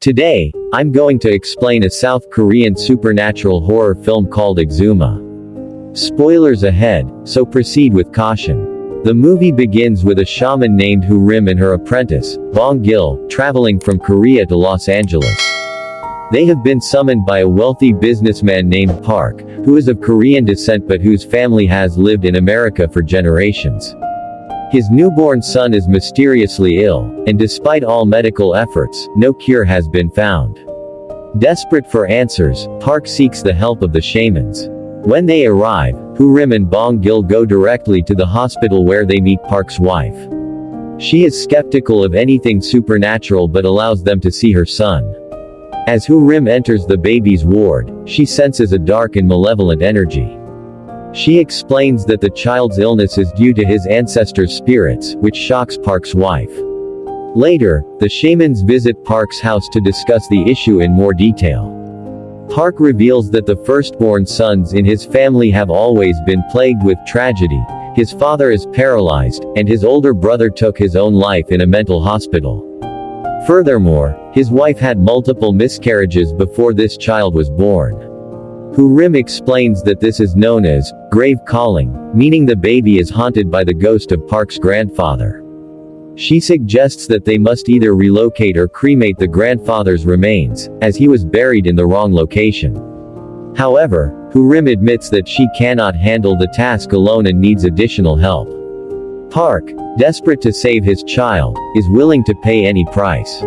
Today, I'm going to explain a South Korean supernatural horror film called Exuma. Spoilers ahead, so proceed with caution. The movie begins with a shaman named Woo Rim and her apprentice, Bong Gil, traveling from Korea to Los Angeles. They have been summoned by a wealthy businessman named Park, who is of Korean descent but whose family has lived in America for generations. His newborn son is mysteriously ill, and despite all medical efforts, no cure has been found. Desperate for answers, Park seeks the help of the shamans. When they arrive, Woo Rim and Bong Gil go directly to the hospital where they meet Park's wife. She is skeptical of anything supernatural but allows them to see her son. As Woo Rim enters the baby's ward, she senses a dark and malevolent energy. She explains that the child's illness is due to his ancestors' spirits, which shocks Park's wife. Later, the shamans visit Park's house to discuss the issue in more detail. Park reveals that the firstborn sons in his family have always been plagued with tragedy. His father is paralyzed, and his older brother took his own life in a mental hospital. Furthermore, his wife had multiple miscarriages before this child was born. Woo Rim explains that this is known as grave calling, meaning the baby is haunted by the ghost of Park's grandfather. She suggests that they must either relocate or cremate the grandfather's remains, as he was buried in the wrong location. However, Woo Rim admits that she cannot handle the task alone and needs additional help. Park, desperate to save his child, is willing to pay any price.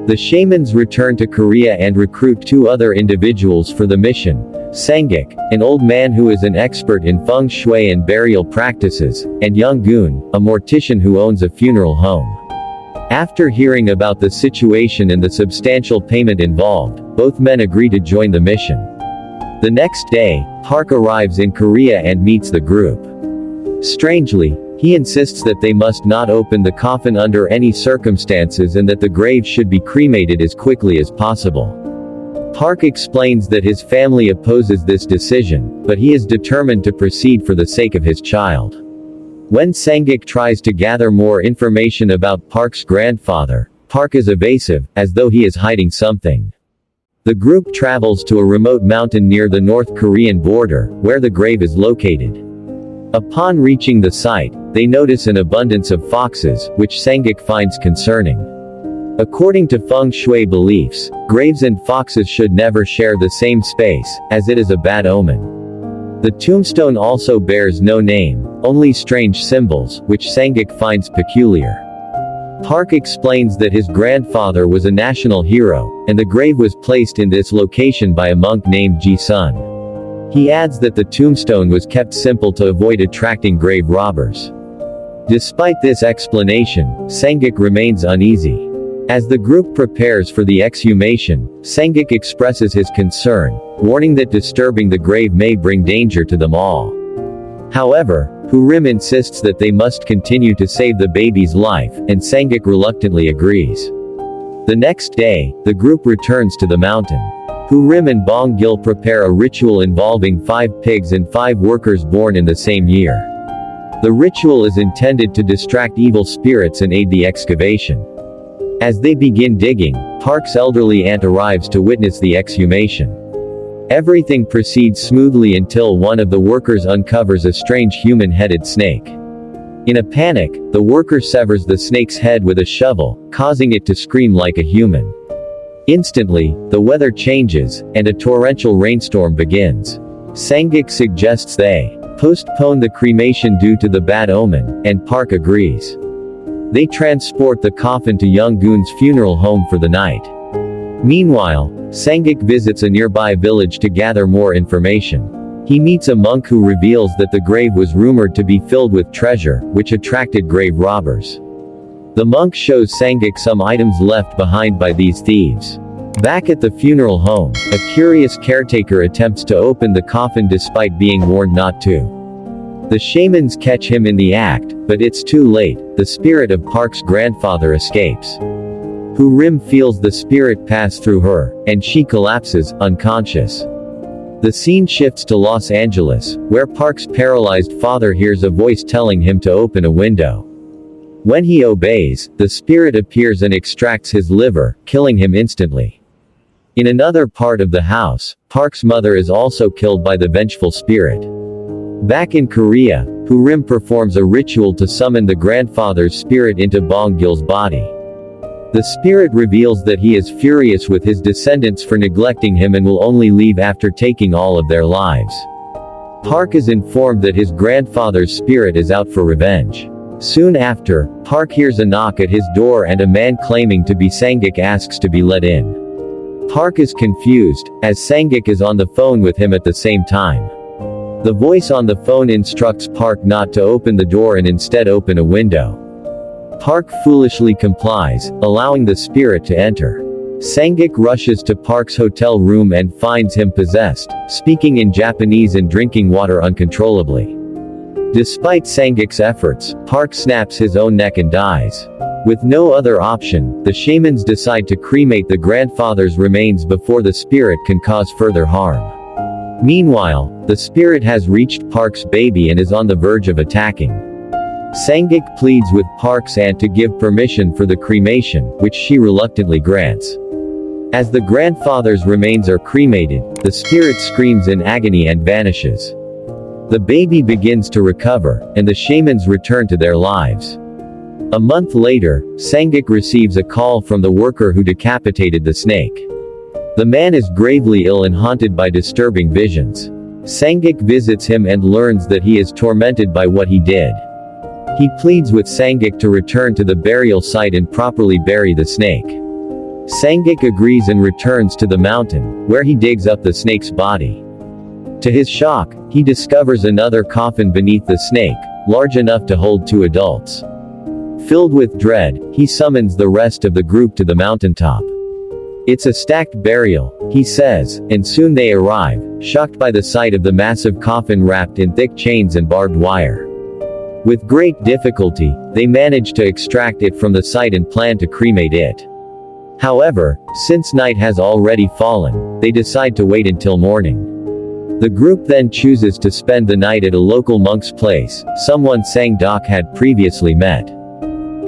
The shamans return to Korea and recruit two other individuals for the mission: Sangik, an old man who is an expert in feng shui and burial practices, and Young Goon, a mortician who owns a funeral home. After hearing about the situation and the substantial payment involved, both men agree to join the mission. The next day, Park arrives in Korea and meets the group. Strangely, he insists that they must not open the coffin under any circumstances and that the grave should be cremated as quickly as possible. Park explains that his family opposes this decision, but he is determined to proceed for the sake of his child. When Sangik tries to gather more information about Park's grandfather, Park is evasive, as though he is hiding something. The group travels to a remote mountain near the North Korean border, where the grave is located. Upon reaching the site, they notice an abundance of foxes, which Sangik finds concerning. According to feng shui beliefs, graves and foxes should never share the same space, as it is a bad omen. The tombstone also bears no name, only strange symbols, which Sangik finds peculiar. Park explains that his grandfather was a national hero, and the grave was placed in this location by a monk named Ji-sun. He adds that the tombstone was kept simple to avoid attracting grave robbers. Despite this explanation, Sangik remains uneasy. As the group prepares for the exhumation, Sangik expresses his concern, warning that disturbing the grave may bring danger to them all. However, Woo Rim insists that they must continue to save the baby's life, and Sangik reluctantly agrees. The next day, the group returns to the mountain. Woo Rim and Bong Gil prepare a ritual involving 5 pigs and 5 workers born in the same year. The ritual is intended to distract evil spirits and aid the excavation. As they begin digging, Park's elderly aunt arrives to witness the exhumation. Everything proceeds smoothly until one of the workers uncovers a strange human-headed snake. In a panic, the worker severs the snake's head with a shovel, causing it to scream like a human. Instantly, the weather changes, and a torrential rainstorm begins. Sangik suggests they postpone the cremation due to the bad omen, and Park agrees. They transport the coffin to Young Goon's funeral home for the night. Meanwhile, Sangik visits a nearby village to gather more information. He meets a monk who reveals that the grave was rumored to be filled with treasure, which attracted grave robbers. The monk shows Sangik some items left behind by these thieves. Back at the funeral home, a curious caretaker attempts to open the coffin despite being warned not to. The shamans catch him in the act, but it's too late. The spirit of Park's grandfather escapes. Woo Rim feels the spirit pass through her, and she collapses, unconscious. The scene shifts to Los Angeles, where Park's paralyzed father hears a voice telling him to open a window. When he obeys, the spirit appears and extracts his liver, killing him instantly. In another part of the house, Park's mother is also killed by the vengeful spirit. Back in Korea, Rim performs a ritual to summon the grandfather's spirit into Bong-gil's body. The spirit reveals that he is furious with his descendants for neglecting him and will only leave after taking all of their lives. Park is informed that his grandfather's spirit is out for revenge. Soon after, Park hears a knock at his door and a man claiming to be Sangik asks to be let in. Park is confused, as Sangik is on the phone with him at the same time. The voice on the phone instructs Park not to open the door and instead open a window. Park foolishly complies, allowing the spirit to enter. Sangik rushes to Park's hotel room and finds him possessed, speaking in Japanese and drinking water uncontrollably. Despite Sangik's efforts, Park snaps his own neck and dies. With no other option, the shamans decide to cremate the grandfather's remains before the spirit can cause further harm. Meanwhile, the spirit has reached Park's baby and is on the verge of attacking. Sangik pleads with Park's aunt to give permission for the cremation, which she reluctantly grants. As the grandfather's remains are cremated, the spirit screams in agony and vanishes. The baby begins to recover, and the shamans return to their lives. A month later, Sangik receives a call from the worker who decapitated the snake. The man is gravely ill and haunted by disturbing visions. Sangik visits him and learns that he is tormented by what he did. He pleads with Sangik to return to the burial site and properly bury the snake. Sangik agrees and returns to the mountain, where he digs up the snake's body. To his shock, he discovers another coffin beneath the snake, large enough to hold 2 adults. Filled with dread, he summons the rest of the group to the mountaintop. It's a stacked burial, he says, and soon they arrive, shocked by the sight of the massive coffin wrapped in thick chains and barbed wire. With great difficulty, they manage to extract it from the site and plan to cremate it. However, since night has already fallen, they decide to wait until morning. The group then chooses to spend the night at a local monk's place, someone Sang-dok had previously met.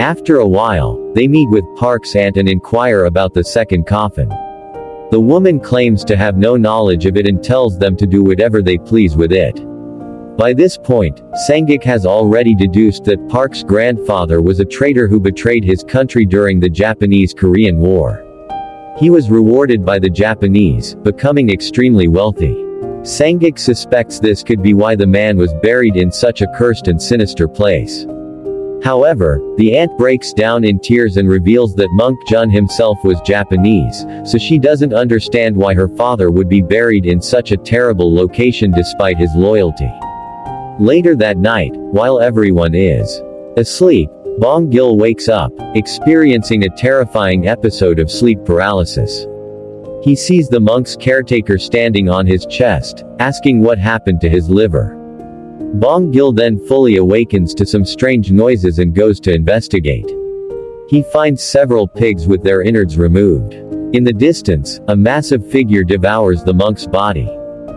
After a while, they meet with Park's aunt and inquire about the second coffin. The woman claims to have no knowledge of it and tells them to do whatever they please with it. By this point, Sangik has already deduced that Park's grandfather was a traitor who betrayed his country during the Japanese-Korean War. He was rewarded by the Japanese, becoming extremely wealthy. Sangik suspects this could be why the man was buried in such a cursed and sinister place. However, the aunt breaks down in tears and reveals that Monk Jun himself was Japanese, so she doesn't understand why her father would be buried in such a terrible location despite his loyalty. Later that night, while everyone is asleep, Bong-gil wakes up, experiencing a terrifying episode of sleep paralysis. He sees the monk's caretaker standing on his chest, asking what happened to his liver. Bong-gil then fully awakens to some strange noises and goes to investigate. He finds several pigs with their innards removed. In the distance, a massive figure devours the monk's body.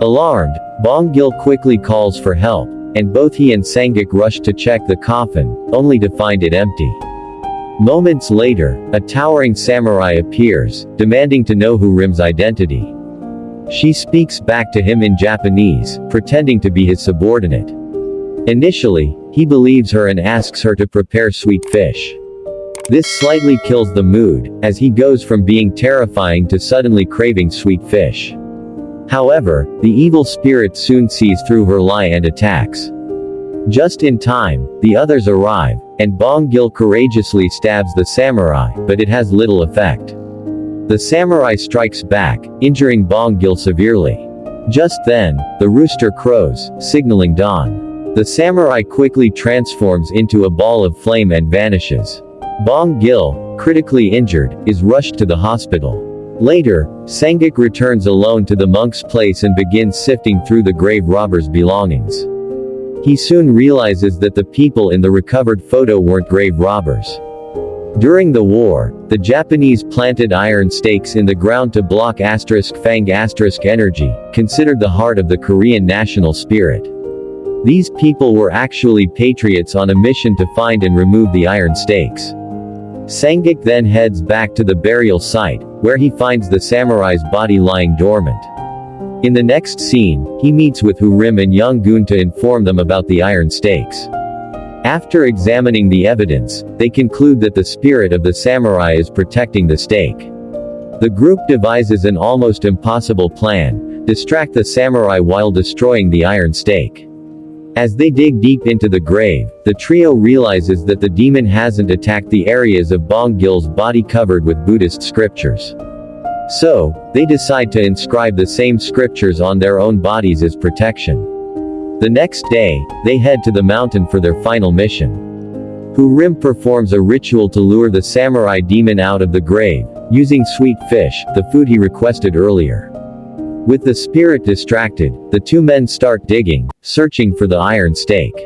Alarmed, Bong-gil quickly calls for help, and both he and Sangik rush to check the coffin, only to find it empty. Moments later, a towering samurai appears, demanding to know Rim's identity. She speaks back to him in Japanese, pretending to be his subordinate. Initially, he believes her and asks her to prepare sweet fish. This slightly kills the mood, as he goes from being terrifying to suddenly craving sweet fish. However, the evil spirit soon sees through her lie and attacks. Just in time, the others arrive, and Bong-gil courageously stabs the samurai, but it has little effect. The samurai strikes back, injuring Bong-gil severely. Just then, the rooster crows, signaling dawn. The samurai quickly transforms into a ball of flame and vanishes. Bong-gil, critically injured, is rushed to the hospital. Later, Sangik returns alone to the monk's place and begins sifting through the grave robber's belongings. He soon realizes that the people in the recovered photo weren't grave robbers. During the war, the Japanese planted iron stakes in the ground to block *fang** energy, considered the heart of the Korean national spirit. These people were actually patriots on a mission to find and remove the iron stakes. Sangik then heads back to the burial site, where he finds the samurai's body lying dormant. In the next scene, he meets with Hurim and Young-gun to inform them about the iron stakes. After examining the evidence, they conclude that the spirit of the samurai is protecting the stake. The group devises an almost impossible plan: distract the samurai while destroying the iron stake. As they dig deep into the grave, the trio realizes that the demon hasn't attacked the areas of Bong-gil's body covered with Buddhist scriptures. So, they decide to inscribe the same scriptures on their own bodies as protection. The next day, they head to the mountain for their final mission. Hurim performs a ritual to lure the samurai demon out of the grave, using sweet fish, the food he requested earlier. With the spirit distracted, the two men start digging, searching for the iron stake.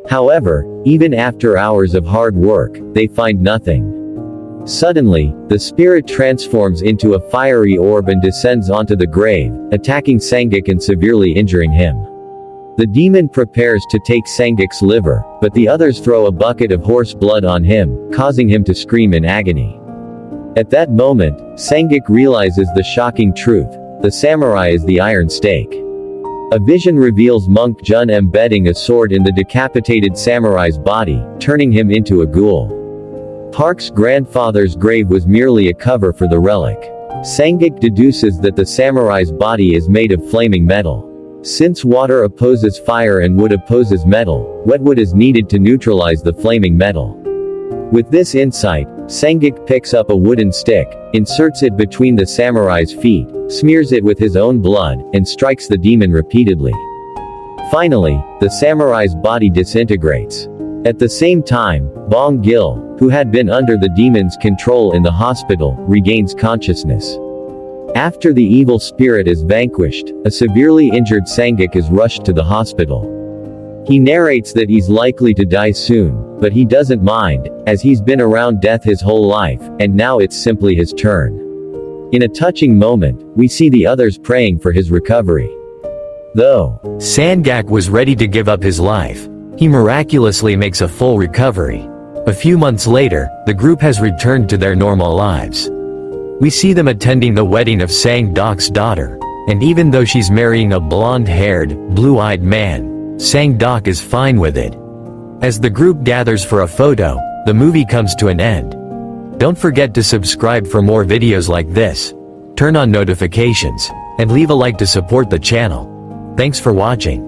However, even after hours of hard work, they find nothing. Suddenly, the spirit transforms into a fiery orb and descends onto the grave, attacking Sangik and severely injuring him. The demon prepares to take Sangik's liver, but the others throw a bucket of horse blood on him, causing him to scream in agony. At that moment, Sangik realizes the shocking truth: the samurai is the iron stake. A vision reveals Monk Jun embedding a sword in the decapitated samurai's body, turning him into a ghoul. Park's grandfather's grave was merely a cover for the relic. Sangik deduces that the samurai's body is made of flaming metal. Since water opposes fire and wood opposes metal, wet wood is needed to neutralize the flaming metal. With this insight, Sangik picks up a wooden stick, inserts it between the samurai's feet, smears it with his own blood, and strikes the demon repeatedly. Finally, the samurai's body disintegrates. At the same time, Bong-gil, who had been under the demon's control in the hospital, regains consciousness. After the evil spirit is vanquished, a severely injured Sangik is rushed to the hospital. He narrates that he's likely to die soon, but he doesn't mind, as he's been around death his whole life, and now it's simply his turn. In a touching moment, we see the others praying for his recovery. Though Sangak was ready to give up his life, he miraculously makes a full recovery. A few months later, the group has returned to their normal lives. We see them attending the wedding of Sang-dok's daughter, and even though she's marrying a blonde-haired, blue-eyed man, Sang-dok is fine with it. As the group gathers for a photo, the movie comes to an end. Don't forget to subscribe for more videos like this, turn on notifications, and leave a like to support the channel. Thanks for watching.